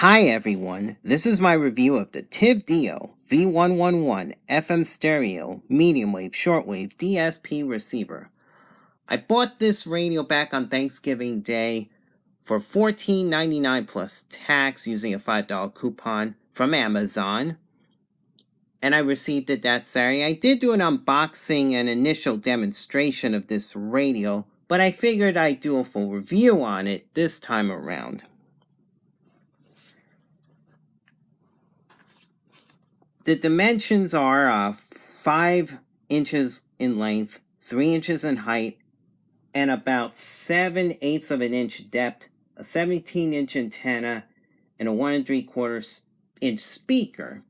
Hi everyone, this is my review of the Tivdio V-111 FM stereo medium wave shortwave DSP receiver. I bought this radio back on Thanksgiving Day for $14.99 plus tax using a $5 coupon from Amazon, and I received it that Saturday. I did do an unboxing and initial demonstration of this radio, but I figured I'd do a full review on it this time around. The dimensions are 5 inches in length, 3 inches in height, and about 7/8 of an inch depth, a 17-inch antenna, and a 1 3/4 inch speaker.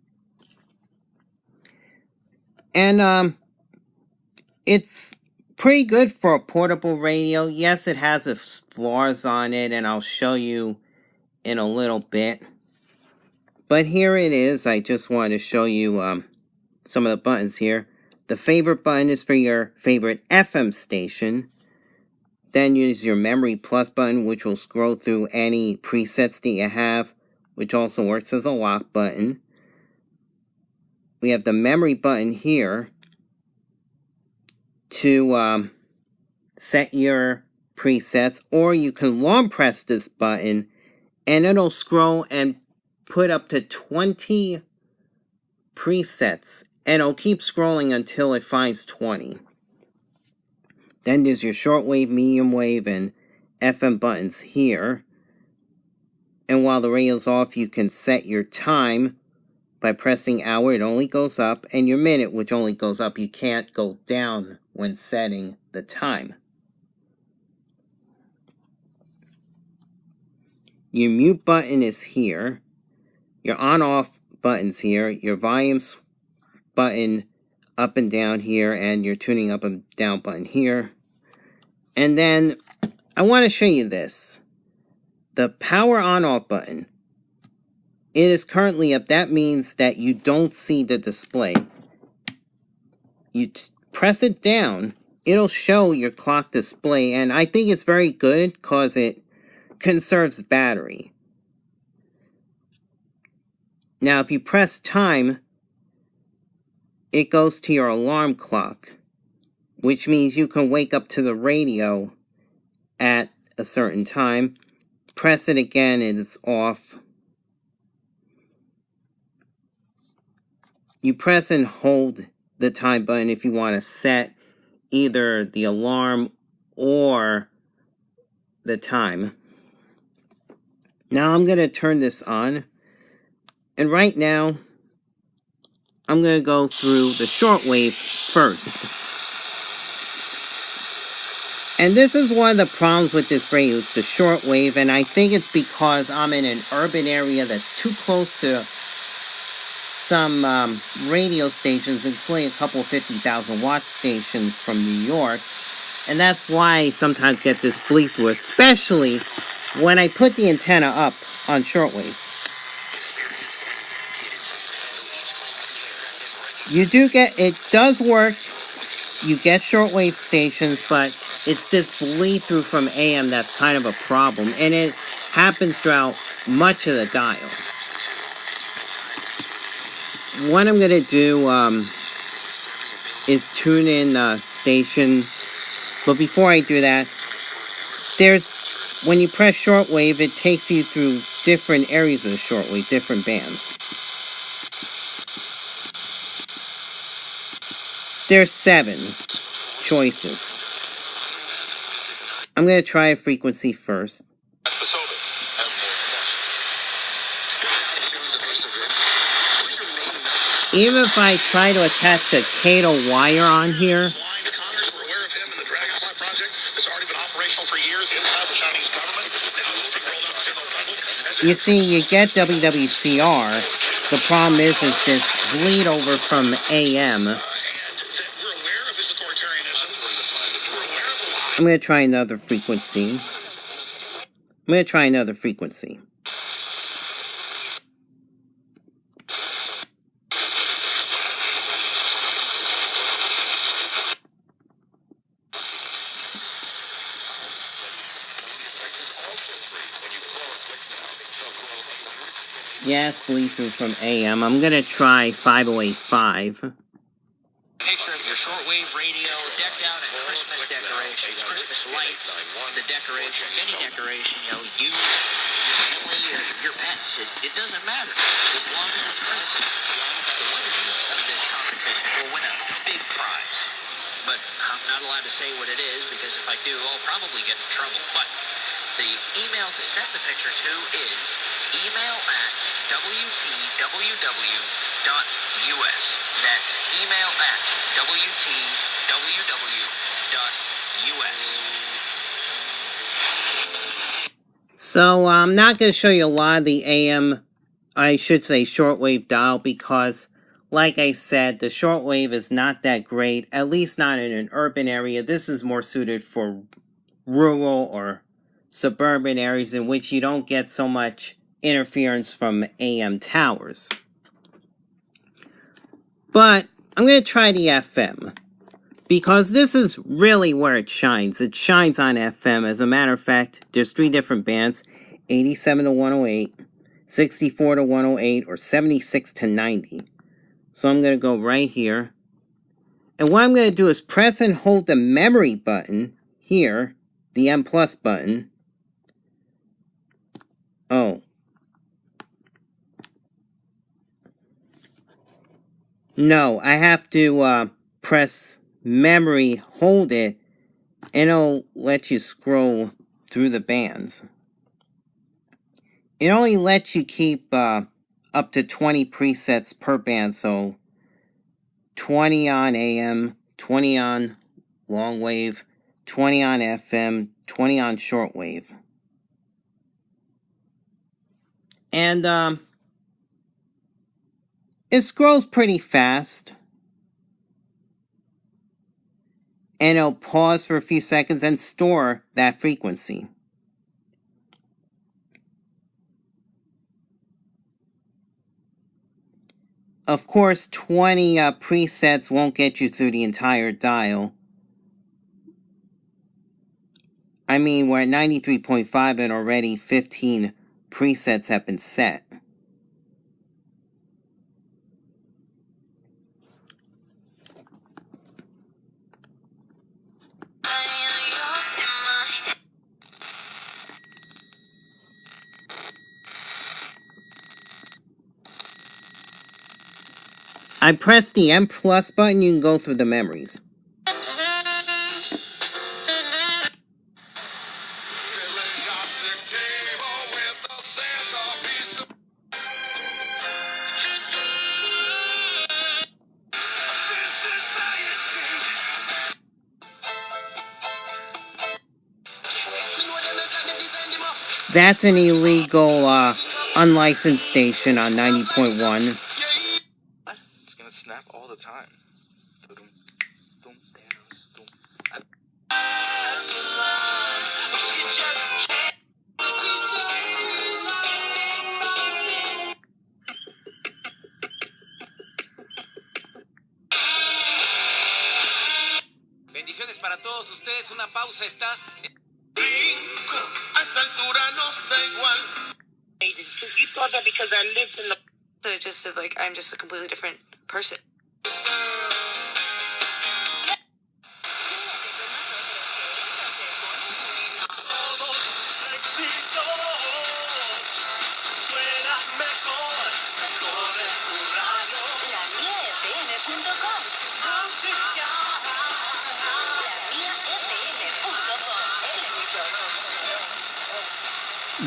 And it's pretty good for a portable radio. Yes, it has its flaws on it, and I'll show you in a little bit. But here it is. I just wanted to show you some of the buttons here. The favorite button is for your favorite FM station. Then use your memory plus button, which will scroll through any presets that you have, which also works as a lock button. We have the memory button here to set your presets, or you can long press this button and it'll scroll and put up to 20 presets, and it'll keep scrolling until it finds 20. Then there's your shortwave, medium wave, and FM buttons here. And while the radio's off, you can set your time by pressing hour. It only goes up, and your minute, which only goes up. You can't go down when setting the time. Your mute button is here. Your on-off button's here. Your volume button up and down here, and your tuning up and down button here. And then I want to show you this. The power on-off button. It is currently up. That means that you don't see the display. You press it down, it'll show your clock display, and I think it's very good because it conserves battery. Now, if you press time, it goes to your alarm clock, which means you can wake up to the radio at a certain time. Press it again, it's off. You press and hold the time button if you want to set either the alarm or the time. Now I'm going to turn this on. And right now, I'm going to go through the shortwave first. And this is one of the problems with this radio. It's the shortwave, and I think it's because I'm in an urban area that's too close to some radio stations, including a couple of 50,000 watt stations from New York. And that's why I sometimes get this bleed through, especially when I put the antenna up on shortwave. It does work. You get shortwave stations, but it's this bleed through from AM that's kind of a problem, and it happens throughout much of the dial. What I'm going to do is tune in a station, but before I do that, when you press shortwave, it takes you through different areas of the shortwave, different bands. There's 7 choices. I'm going to try a frequency first. Even if I try to attach a Cato wire on here, you see, you get WWCR. The problem is this bleed over from AM. I'm going to try another frequency. Yeah, it's bleed through from AM. I'm gonna try 5085. Picture of your shortwave radio decked out in Christmas decorations, Christmas lights, the decoration, any decoration, you know, you, your family, your pets, it doesn't matter. As long as it's Christmas. The winner of this competition will win a big prize. But I'm not allowed to say what it is, because if I do, I'll probably get in trouble. But the email to send the picture to is email@wtww.us. That's email@wtww.us. So I'm not going to show you a lot of the AM, I should say shortwave dial, because like I said, the shortwave is not that great, at least not in an urban area. This is more suited for rural or suburban areas in which you don't get so much interference from AM towers. But I'm going to try the FM, because this is really where it shines. It shines on FM. As a matter of fact, there's 3 different bands, 87 to 108, 64 to 108, or 76 to 90. So I'm going to go right here. And what I'm going to do is press and hold the memory button here, the M plus button. Oh. No, I have to press memory, hold it, and it'll let you scroll through the bands. It only lets you keep up to 20 presets per band, so 20 on AM, 20 on long wave, 20 on FM, 20 on shortwave. And it scrolls pretty fast. And it'll pause for a few seconds and store that frequency. Of course, 20 presets won't get you through the entire dial. I mean, we're at 93.5 and already 15 presets have been set. I press the M plus button, you can go through the memories. That's an illegal, unlicensed station on 90.1. It's gonna snap all the time. Bendiciones para todos ustedes. Una pausa. Estás. Brinco. A esta altura nos da igual. You thought that because I lived in the. So just like I'm just a completely different person.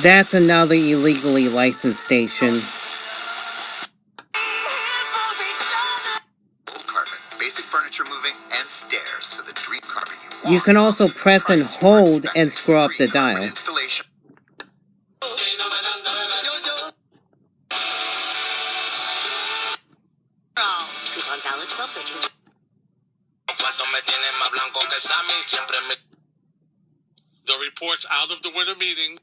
That's another illegally licensed station. Basic furniture moving and stairs to the dream carpet you want. You can also press and hold and scroll up the dial. Installation. The reports out of the winter meeting.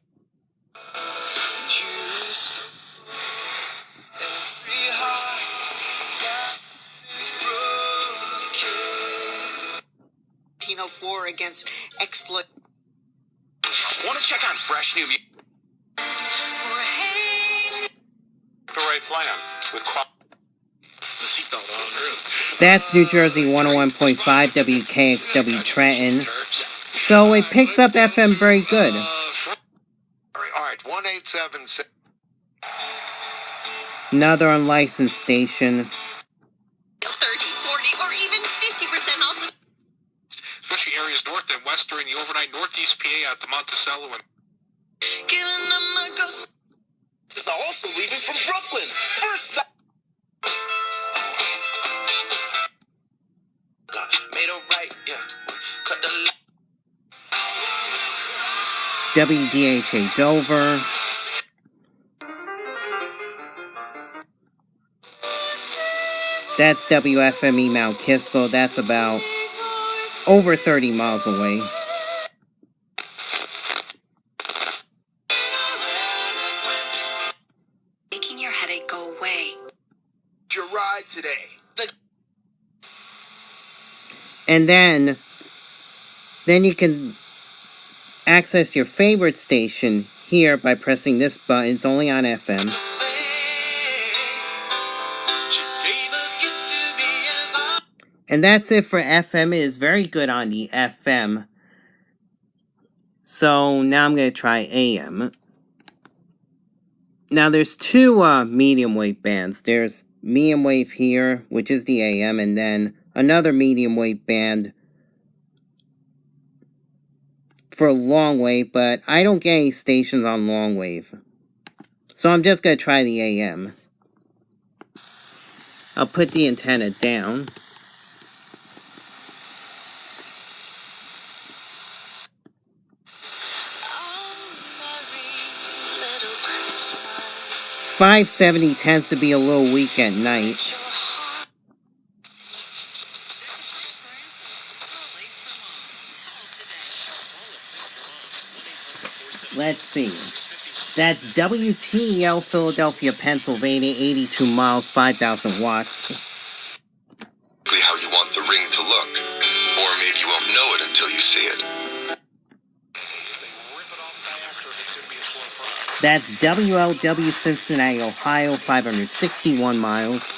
.4 against exploit. Want to check out fresh new music? right plan. With The seatbelt on. That's New Jersey 101.5 WKXW Trenton. So it picks up FM very good. All right, 1876. Another unlicensed station. 30, 40, or even 50% off. especially areas north and west during the overnight northeast PA out to Monticello and Giving them my ghost. Is also leaving from Brooklyn. First stop. Made a right, yeah. Cut the line. WDHA Dover. That's WFME Mount Kisco. That's about over 30 miles away. Making your headache go away. Your ride today. And then you can access your favorite station here by pressing this button. It's only on FM. And that's it for FM. It is very good on the FM. So now I'm going to try AM. Now there's two medium wave bands. There's medium wave here, which is the AM, and then another medium wave band for long wave, but I don't get any stations on long wave. So I'm just going to try the AM. I'll put the antenna down. .570 tends to be a little weak at night. Let's see. That's WTEL Philadelphia, Pennsylvania, 82 miles, 5,000 watts. How you want the ring to look, or maybe you won't know it until you see it. That's WLW Cincinnati, Ohio, 561 miles.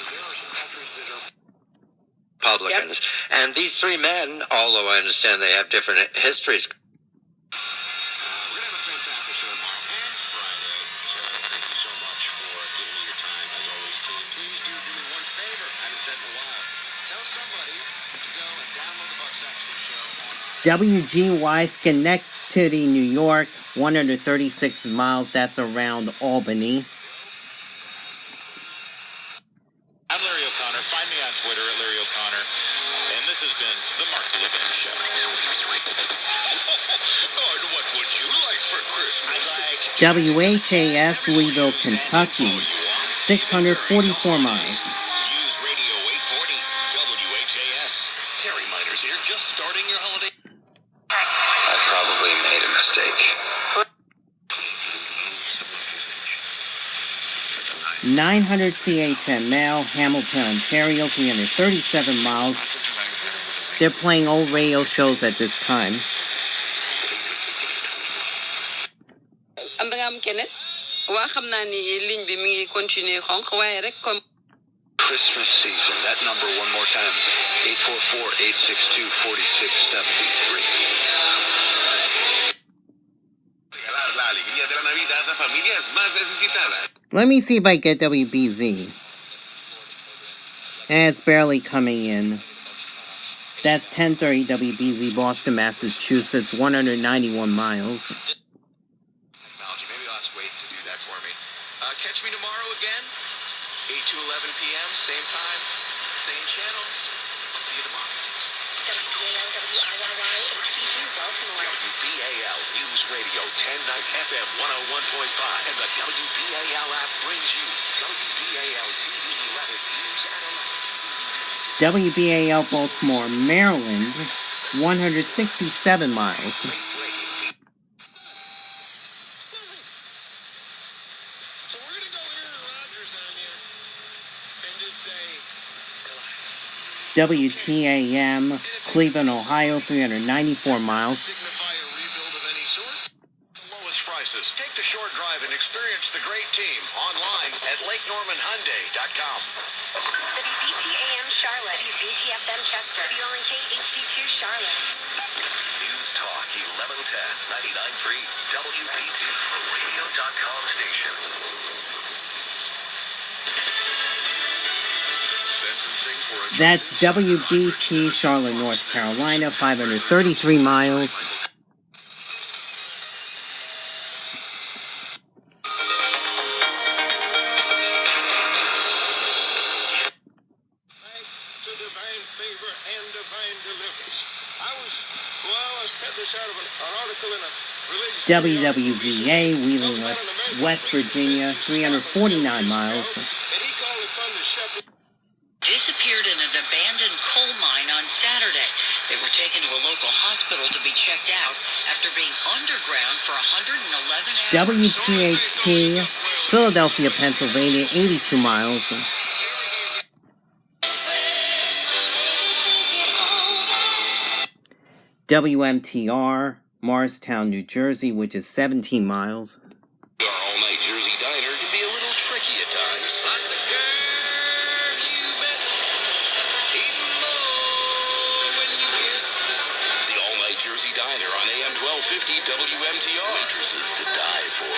Republicans. And these three men, although I understand they have different histories. we're gonna have a fantastic show tomorrow and Friday. So thank you so much for giving me your time as always, team. Please do me one favor. I haven't said in a while. Tell somebody to go and download the Buck Sexton Show. WGY Schenectady, New York, 136 miles. That's around Albany. I'm Larry O'Connor. Find me on Twitter at Larry O'Connor. And this has been the Mark Levin Show. Oh, what would you like for Christmas? WHAS, Louisville, Kentucky, 644 miles. Use Radio 840 WHAS. Terry Miners here, just starting your holiday. I probably made a mistake. 900 CHML, Hamilton, Ontario, 337 miles. They're playing old radio shows at this time. am nga am Kenneth waa xam naa ni ligne bi mi ngi continuer xonq waaye rek comme Christmas season. That number one more time. 844-862-4673. Regalar la alegría de la Navidad a familias más necesitadas. Let me see if I get WBZ. And it's barely coming in. That's 1030 WBZ, Boston, Massachusetts, 191 miles. Technology. Maybe I'll just wait to do that for me. Catch me tomorrow again, 8 to 11 p.m., same time, same channels. I'll see you tomorrow. WBAL News Radio 1090 FM 101.5 and the WBAL app brings you WBAL TV 11 News at 11. WBAL Baltimore, Maryland, 167 miles. So we're gonna go Aaron Rodgers on you and just say, relax. WTAM, Cleveland, Ohio, 394 miles. Signify a rebuild of any sort? The lowest prices. Take the short drive and experience the great team online at at LakeNormanHyundai.com. WBTAM Charlotte. WBTFM Chester. WLNK HD2 Charlotte. News Talk 1110 99.3 WBT, the radio.com station. That's WBT Charlotte, North Carolina, 533 miles. WWVA, Wheeling, West Virginia, 349 miles. Disappeared in an abandoned coal mine on Saturday. They were taken to a local hospital to be checked out after being underground for 111 hours. WPHT, Philadelphia, Pennsylvania, 82 miles. WMTR, Morristown, New Jersey, which is 17 miles. Our all-night Jersey diner can be a little tricky at times. But the girl you met, even more when you get the all-night Jersey diner on AM 1250 WMTR. Waitresses to die for.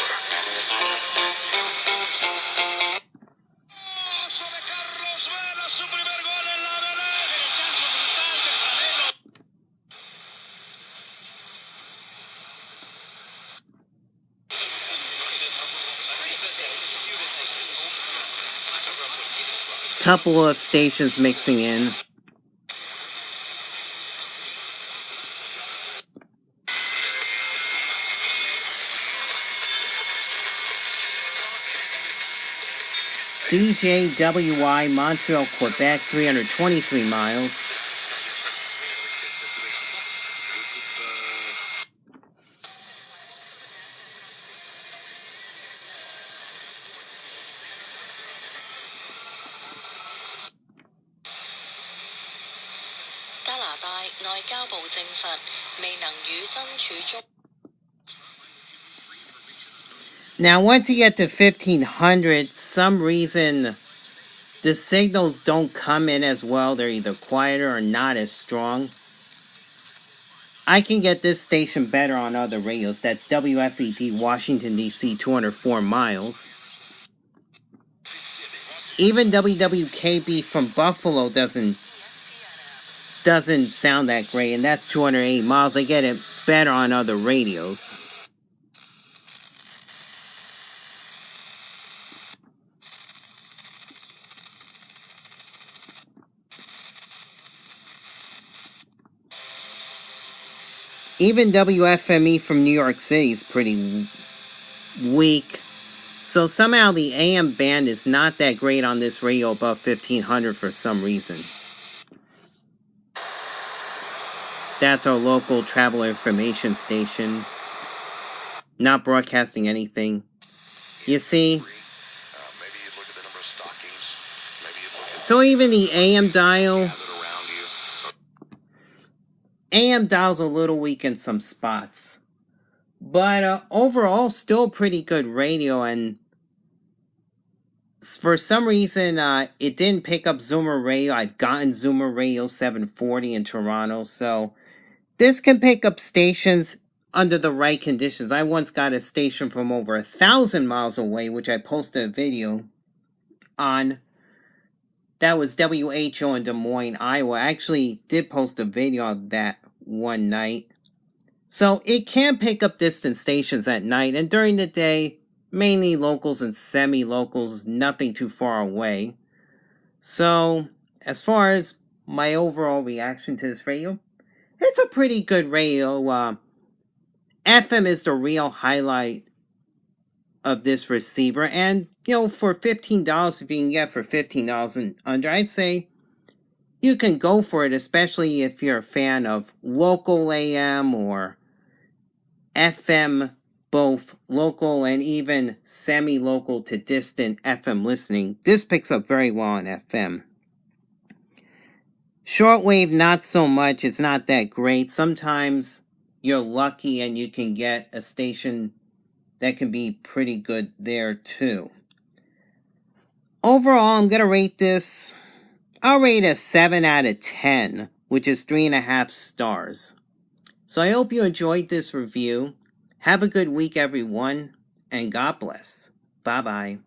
Couple of stations mixing in. CJWI, Montreal, Quebec, 323 miles. Now, once you get to 1500, some reason the signals don't come in as well. They're either quieter or not as strong. I can get this station better on other radios. That's WFED, Washington, D.C., 204 miles. Even WWKB from Buffalo doesn't sound that great, and that's 208 miles. I get it better on other radios. Even WFME from New York City is pretty weak. So somehow the AM band is not that great on this radio above 1500 for some reason. That's our local travel information station. Not broadcasting anything. You see? So even the AM dial... AM dial's a little weak in some spots. But overall, still pretty good radio. And for some reason, it didn't pick up Zoomer Radio. I've gotten Zoomer Radio 740 in Toronto. So this can pick up stations under the right conditions. I once got a station from over 1,000 miles away, which I posted a video on. That was WHO in Des Moines, Iowa. I actually did post a video on that one night. So it can pick up distant stations at night, and during the day, mainly locals and semi-locals, nothing too far away. So, as far as my overall reaction to this radio, it's a pretty good radio. FM is the real highlight of this receiver, and for $15, if you can get for $15 and under, I'd say you can go for it, especially if you're a fan of local AM or FM, both local and even semi-local to distant FM listening. This picks up very well on FM. Shortwave, not so much. It's not that great. Sometimes you're lucky and you can get a station that can be pretty good there too. overall, I'm going to rate this, I'll rate a 7 out of 10, which is 3.5 stars. So I hope you enjoyed this review. Have a good week, everyone, and God bless. Bye-bye.